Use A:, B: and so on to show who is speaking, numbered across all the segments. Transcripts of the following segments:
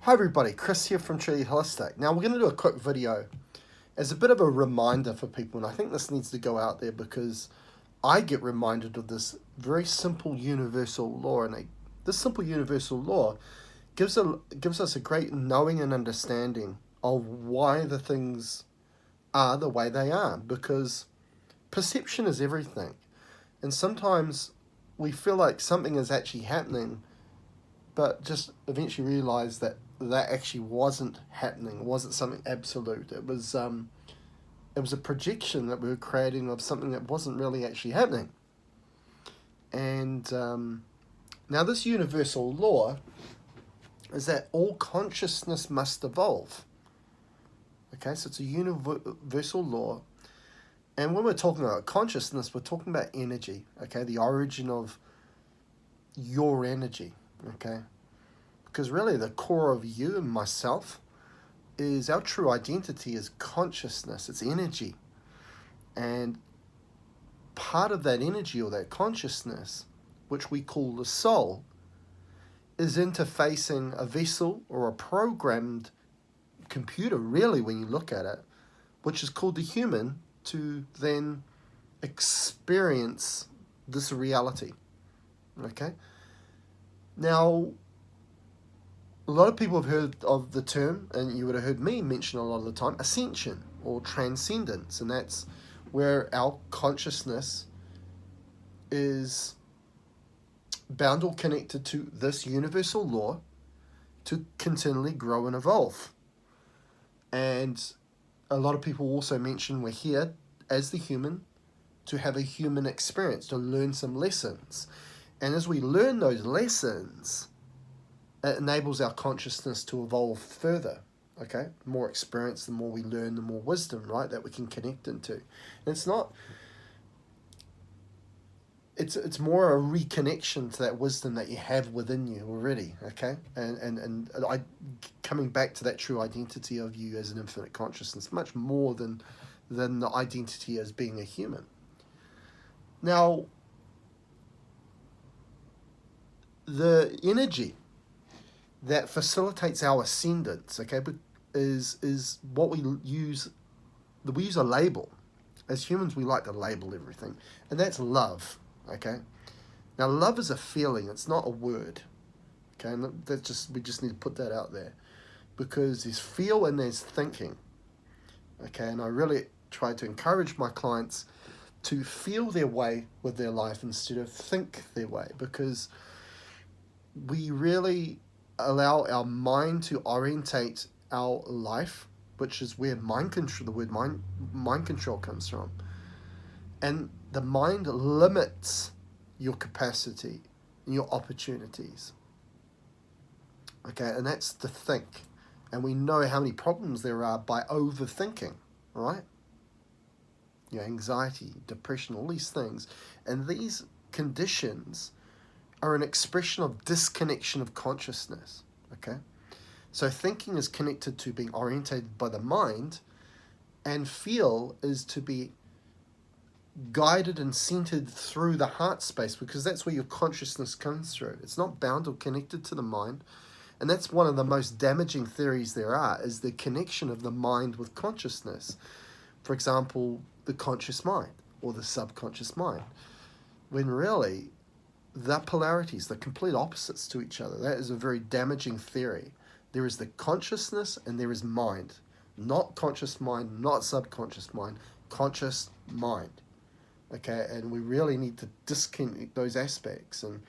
A: Hi everybody, Chris here from Truly Holistic. Now we're going to do a quick video as a bit of a reminder for people, and I think this needs to go out there because I get reminded of this very simple universal law, and this simple universal law gives us a great knowing and understanding of why the things are the way they are, because perception is everything, and sometimes we feel like something is actually happening but just eventually realized that that actually wasn't happening. It wasn't something absolute. It was a projection that we were creating of something that wasn't really actually happening. And now this universal law is that all consciousness must evolve. Okay, so it's a universal law. And when we're talking about consciousness, we're talking about energy, okay, the origin of your energy, okay? Because really the core of you and myself is our true identity is consciousness, it's energy. And part of that energy or that consciousness, which we call the soul, is interfacing a vessel or a programmed computer, really, when you look at it, which is called the human, to then experience this reality. Okay? Now, a lot of people have heard of the term, and you would have heard me mention a lot of the time, ascension or transcendence, and that's where our consciousness is bound or connected to this universal law to continually grow and evolve. And a lot of people also mention we're here as the human to have a human experience, to learn some lessons. And as we learn those lessons, it enables our consciousness to evolve further, okay? The more experience, the more we learn, the more wisdom, right, that we can connect into. And it's not, it's more a reconnection to that wisdom that you have within you already, okay? And I coming back to that true identity of you as an infinite consciousness, much more than the identity as being a human. Now, the energy that facilitates our ascendance, okay, is what we use. We use a label. As humans, we like to label everything, and that's love, okay? Now, love is a feeling. It's not a word, okay? And we just need to put that out there, because there's feel and there's thinking, okay? And I really try to encourage my clients to feel their way with their life instead of think their way, because we really allow our mind to orientate our life, which is where mind control, the word mind control comes from. And the mind limits your capacity and your opportunities. Okay, and that's to think. And we know how many problems there are by overthinking, right? You know, anxiety, depression, all these things. And these conditions are an expression of disconnection of consciousness, okay? So thinking is connected to being orientated by the mind, and feel is to be guided and centered through the heart space, because that's where your consciousness comes through. It's not bound or connected to the mind, and that's one of the most damaging theories there are, is the connection of the mind with consciousness. For example, the conscious mind or the subconscious mind, when really the polarities, the complete opposites to each other. That is a very damaging theory. There is the consciousness and there is mind. Not conscious mind, not subconscious mind, conscious mind. Okay, and we really need to disconnect those aspects. And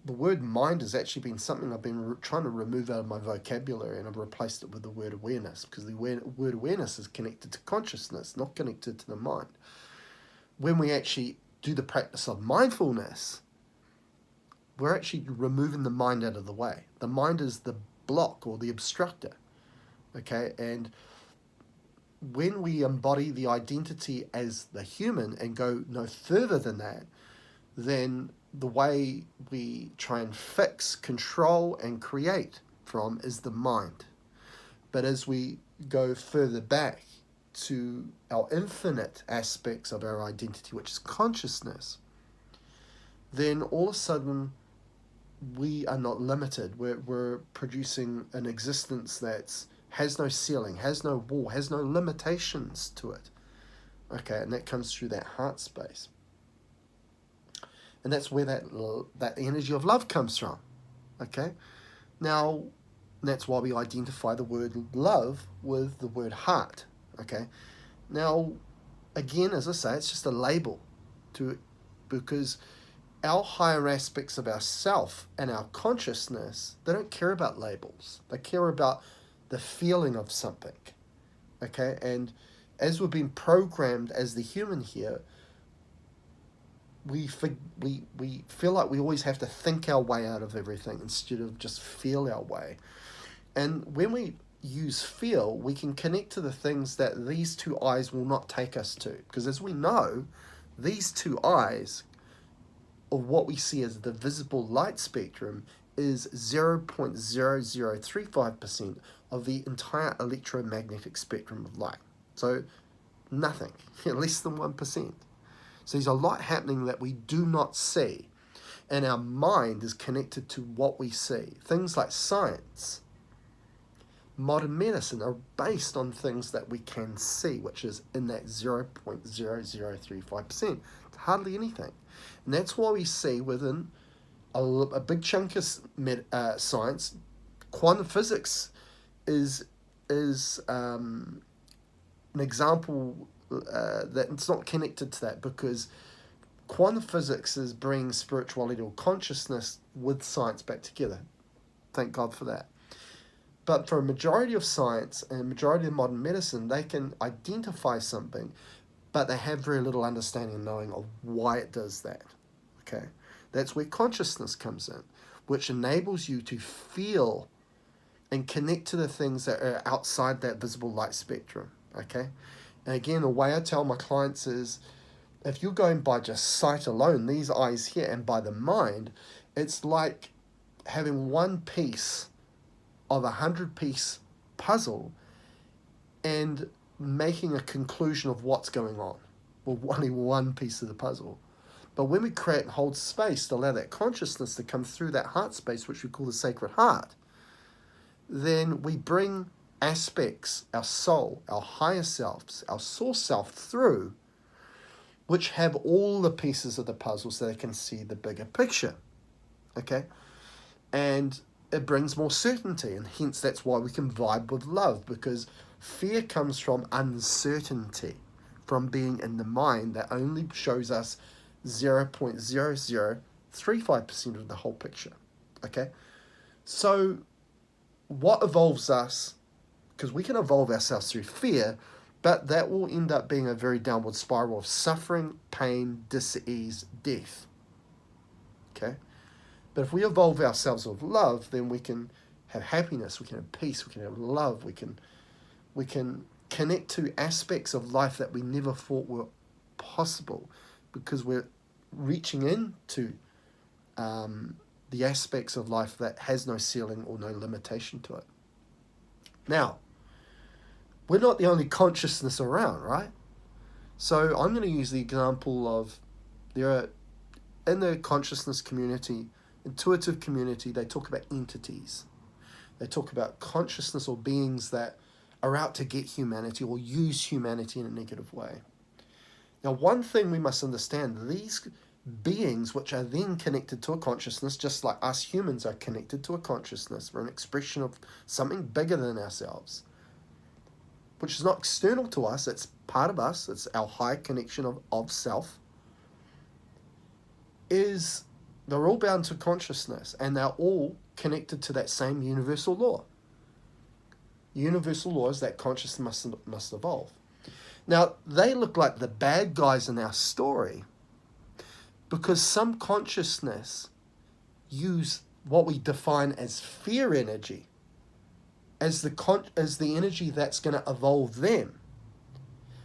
A: the word mind has actually been something I've been trying to remove out of my vocabulary, and I've replaced it with the word awareness, because the word awareness is connected to consciousness, not connected to the mind. When we actually do the practice of mindfulness, we're actually removing the mind out of the way. The mind is the block or the obstructor, okay? And when we embody the identity as the human and go no further than that, then the way we try and fix, control, and create from is the mind. But as we go further back to our infinite aspects of our identity, which is consciousness, then all of a sudden we are not limited. We're producing an existence that has no ceiling, has no wall, has no limitations to it. Okay, and that comes through that heart space. And that's where that energy of love comes from. Okay? Now, that's why we identify the word love with the word heart. Okay? Now, again, as I say, it's just a label because our higher aspects of ourself and our consciousness, they don't care about labels. They care about the feeling of something. Okay? And as we've been programmed as the human here, we feel like we always have to think our way out of everything instead of just feel our way. And when we use feel, we can connect to the things that these two eyes will not take us to. Because as we know, these two eyes, or what we see as the visible light spectrum, is 0.0035% of the entire electromagnetic spectrum of light. So nothing, less than 1%. So there's a lot happening that we do not see, and our mind is connected to what we see. Things like science, modern medicine are based on things that we can see, which is in that 0.0035%. It's hardly anything. And that's why we see within a big chunk of science, quantum physics is an example that it's not connected to that, because quantum physics is bringing spirituality or consciousness with science back together. Thank God for that. But for a majority of science and a majority of modern medicine, they can identify something, but they have very little understanding and knowing of why it does that. Okay? That's where consciousness comes in, which enables you to feel and connect to the things that are outside that visible light spectrum. Okay? And again, the way I tell my clients is, if you're going by just sight alone, these eyes here, and by the mind, it's like having one piece of a 100-piece puzzle and making a conclusion of what's going on, with only one piece of the puzzle. But when we create and hold space to allow that consciousness to come through that heart space, which we call the sacred heart, then we bring aspects, our soul, our higher selves, our source self through, which have all the pieces of the puzzle so they can see the bigger picture. Okay? And it brings more certainty, and hence that's why we can vibe with love, because fear comes from uncertainty, from being in the mind that only shows us 0.0035% of the whole picture. Okay? So what evolves us, because we can evolve ourselves through fear, but that will end up being a very downward spiral of suffering, pain, dis-ease, death. Okay? But if we evolve ourselves with love, then we can have happiness, we can have peace, we can have love, we can connect to aspects of life that we never thought were possible, because we're reaching into the aspects of life that has no ceiling or no limitation to it. Now, we're not the only consciousness around, right? So I'm going to use the example of, there are, in the consciousness community, intuitive community, they talk about entities. They talk about consciousness or beings that are out to get humanity or use humanity in a negative way. Now, one thing we must understand, these beings which are then connected to a consciousness, just like us humans are connected to a consciousness, we're an expression of something bigger than ourselves, which is not external to us, it's part of us, it's our high connection of self, they're all bound to consciousness, and they're all connected to that same universal law. Universal law is that consciousness must evolve. Now, they look like the bad guys in our story because some consciousness use what we define as fear energy as the energy that's going to evolve them.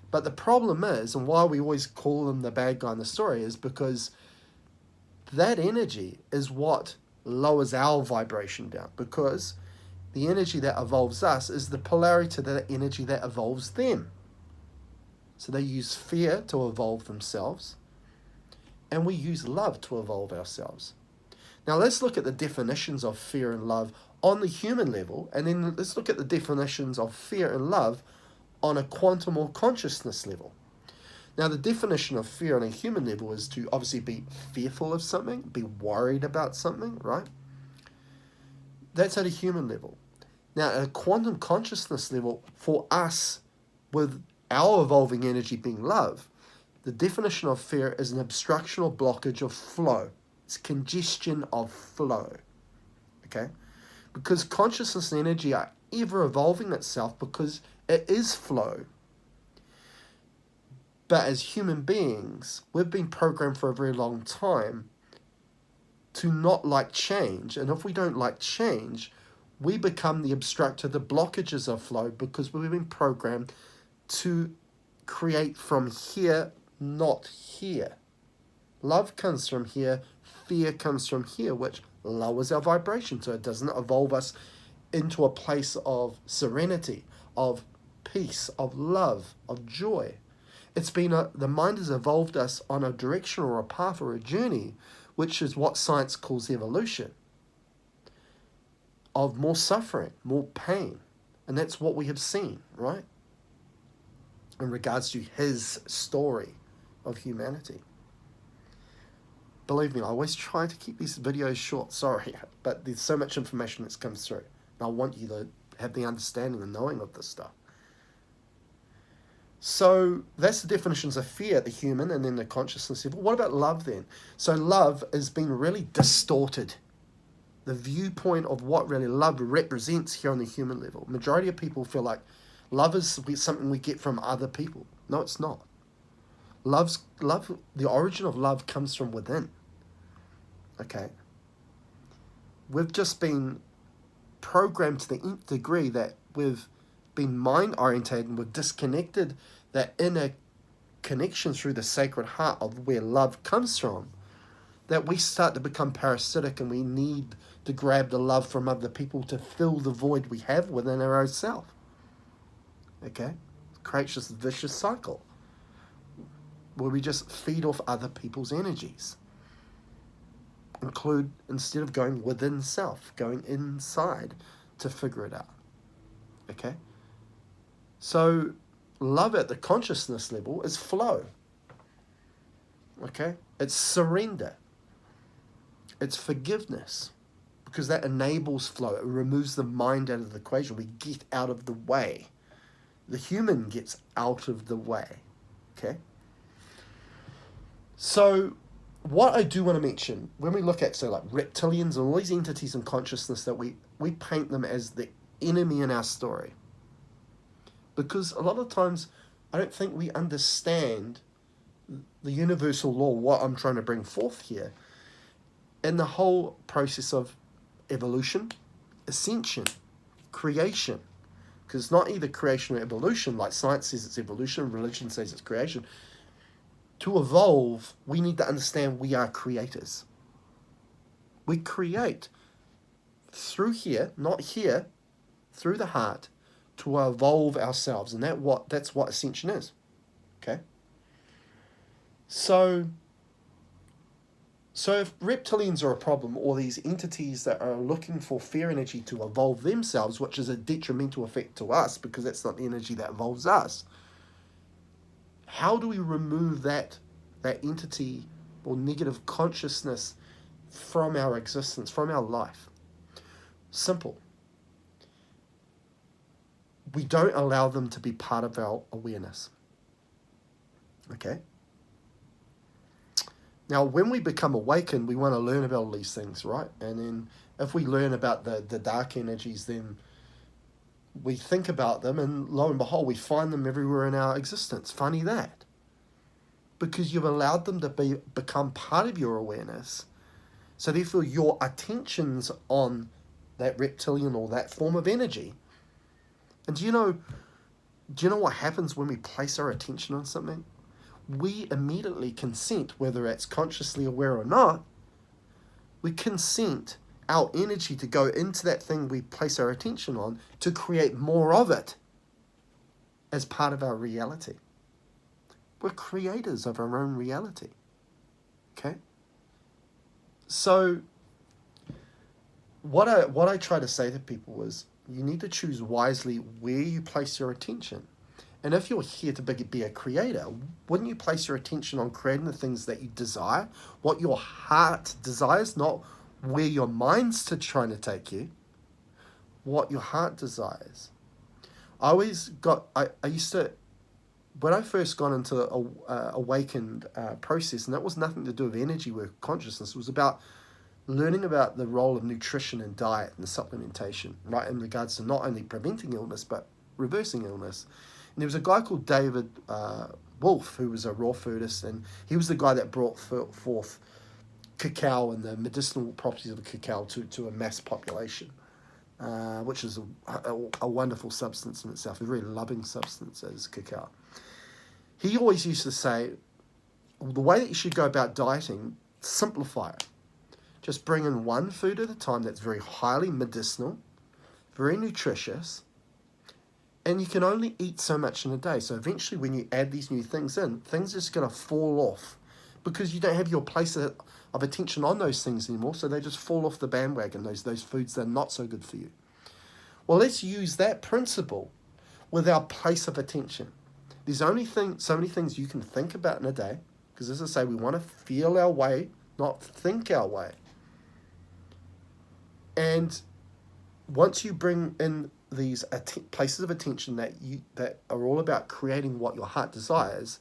A: But the problem is, and why we always call them the bad guy in the story, is because that energy is what lowers our vibration down, because the energy that evolves us is the polarity to the energy that evolves them. So they use fear to evolve themselves, and we use love to evolve ourselves. Now let's look at the definitions of fear and love on the human level, and then let's look at the definitions of fear and love on a quantum or consciousness level. Now, the definition of fear on a human level is to obviously be fearful of something, be worried about something, right? That's at a human level. Now, at a quantum consciousness level, for us, with our evolving energy being love, the definition of fear is an obstruction or blockage of flow. It's congestion of flow, okay? Because consciousness and energy are ever evolving itself because it is flow. But as human beings, we've been programmed for a very long time to not like change. And if we don't like change, we become the obstructor, the blockages of flow, because we've been programmed to create from here, not here. Love comes from here, fear comes from here, which lowers our vibration, so it doesn't evolve us into a place of serenity, of peace, of love, of joy. It's been the mind has evolved us on a direction or a path or a journey, which is what science calls evolution, of more suffering, more pain. And that's what we have seen, right? In regards to his story of humanity. Believe me, I always try to keep these videos short, sorry, but there's so much information that comes through. And I want you to have the understanding and knowing of this stuff. So that's the definitions of fear at the human and then the consciousness level. What about love then? So love has been really distorted. The viewpoint of what really love represents here on the human level. Majority of people feel like love is something we get from other people. No, it's not. Love, the origin of love comes from within. Okay? We've just been programmed to the nth degree that we've been mind-orientated and we've disconnected that inner connection through the sacred heart of where love comes from, that we start to become parasitic and we need to grab the love from other people to fill the void we have within our own self. Okay? It creates this vicious cycle where we just feed off other people's energies. Instead of going within self, going inside to figure it out. Okay? So, love at the consciousness level is flow. Okay? It's surrender. It's forgiveness. Because that enables flow. It removes the mind out of the equation. We get out of the way. The human gets out of the way. Okay? So, what I do want to mention, when we look at, so like reptilians and all these entities in consciousness, that we paint them as the enemy in our story. Because a lot of times, I don't think we understand the universal law, what I'm trying to bring forth here, and the whole process of evolution, ascension, creation. Because it's not either creation or evolution, like science says it's evolution, religion says it's creation. To evolve, we need to understand we are creators. We create through here, not here, through the heart, to evolve ourselves. And that's what ascension is. Okay? So if reptilians are a problem, or these entities that are looking for fear energy to evolve themselves, which is a detrimental effect to us, because that's not the energy that evolves us, how do we remove that entity or negative consciousness from our existence, from our life? Simple. We don't allow them to be part of our awareness. Okay? Now, when we become awakened, we want to learn about all these things, right? And then if we learn about the dark energies, then we think about them, and lo and behold, we find them everywhere in our existence. Funny that. Because you've allowed them to become part of your awareness. So therefore, your attention's on that reptilian or that form of energy. And do you know what happens when we place our attention on something? We immediately consent, whether it's consciously aware or not, we consent our energy to go into that thing we place our attention on to create more of it as part of our reality. We're creators of our own reality. Okay? So what I try to say to people is you need to choose wisely where you place your attention. And if you're here to be a creator, wouldn't you place your attention on creating the things that you desire, what your heart desires, not where your mind's trying to take you, what your heart desires. I used to, when I first got into a awakened process, and that was nothing to do with energy work, consciousness, it was about learning about the role of nutrition and diet and supplementation, right, in regards to not only preventing illness, but reversing illness. And there was a guy called David Wolf, who was a raw foodist, and he was the guy that brought forth cacao and the medicinal properties of the cacao to a mass population, which is a wonderful substance in itself, a very loving substance as cacao. He always used to say, the way that you should go about dieting, simplify it. Just bring in one food at a time that's very highly medicinal, very nutritious, and you can only eat so much in a day. So eventually when you add these new things in, things are just going to fall off because you don't have your place of attention on those things anymore, so they just fall off the bandwagon, those foods that are not so good for you. Well, let's use that principle with our place of attention. There's only so many things you can think about in a day, because as I say, we want to feel our way, not think our way. And once you bring in these places of attention that are all about creating what your heart desires,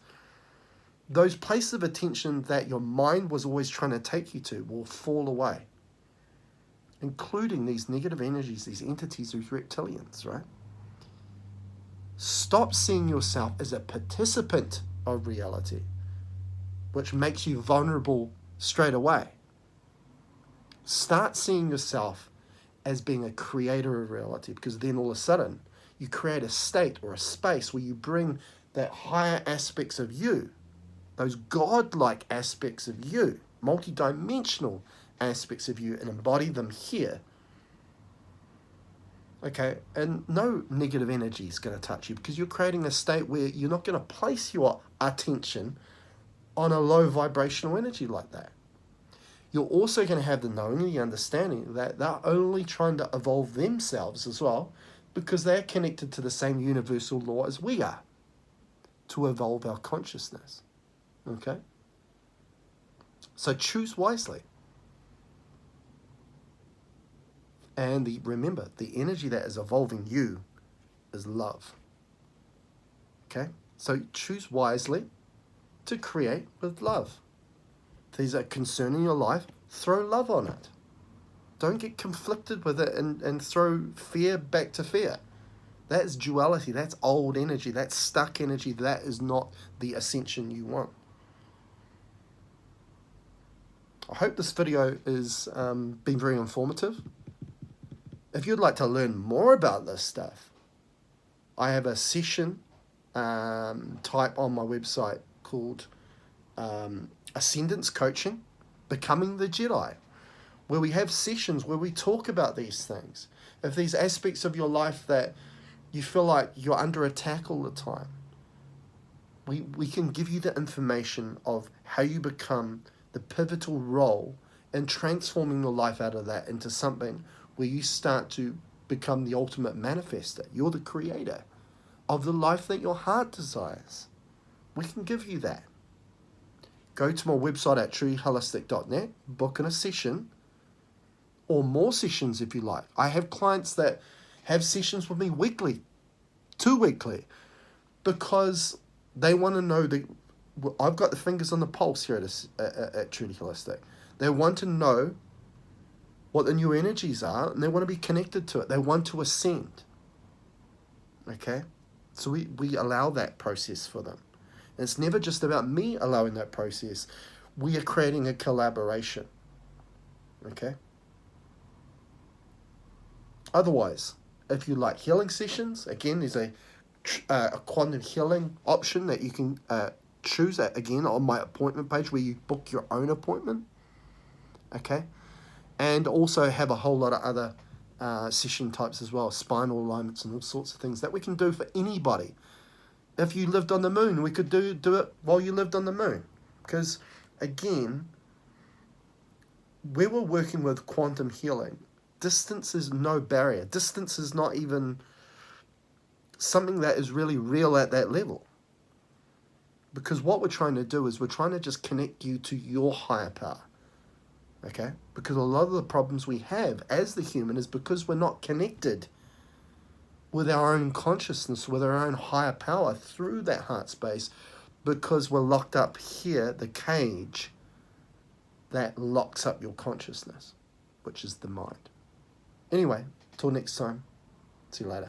A: those places of attention that your mind was always trying to take you to will fall away, including these negative energies, these entities, these reptilians, right? Stop seeing yourself as a participant of reality, which makes you vulnerable straight away. Start seeing yourself as being a creator of reality, because then all of a sudden you create a state or a space where you bring that higher aspects of you, those godlike aspects of you, multidimensional aspects of you, and embody them here. Okay, and no negative energy is going to touch you, because you're creating a state where you're not going to place your attention on a low vibrational energy like that. You're also going to have the knowing and the understanding that they're only trying to evolve themselves as well, because they're connected to the same universal law as we are, to evolve our consciousness. Okay? So choose wisely. And remember, the energy that is evolving you is love. Okay? So choose wisely to create with love. If these are concerning your life, throw love on it. Don't get conflicted with it and throw fear back to fear. That's duality. That's old energy. That's stuck energy. That is not the ascension you want. I hope this video has been very informative. If you'd like to learn more about this stuff, I have a session type on my website called Ascendance Coaching, Becoming the Jedi, where we have sessions where we talk about these things. If these aspects of your life that you feel like you're under attack all the time, we can give you the information of how you become the pivotal role in transforming your life out of that into something where you start to become the ultimate manifester. You're the creator of the life that your heart desires. We can give you that. Go to my website at trulyholistic.net, book in a session, or more sessions if you like. I have clients that have sessions with me weekly, 2 weekly, because they want to know that I've got the fingers on the pulse here at Truly Holistic. They want to know what the new energies are, and they want to be connected to it. They want to ascend. Okay? So we allow that process for them. And it's never just about me allowing that process. We are creating a collaboration. Okay? Otherwise, if you like healing sessions, again, there's a quantum healing option that you can choose, again, on my appointment page where you book your own appointment. Okay? And also have a whole lot of other session types as well, spinal alignments and all sorts of things that we can do for anybody. If you lived on the moon, we could do it while you lived on the moon. Because, again, where we're working with quantum healing, distance is no barrier. Distance is not even something that is really real at that level. Because what we're trying to do is we're trying to just connect you to your higher power. Okay? Because a lot of the problems we have as the human is because we're not connected with our own consciousness, with our own higher power through that heart space, because we're locked up here, the cage that locks up your consciousness, which is the mind. Anyway, till next time. See you later.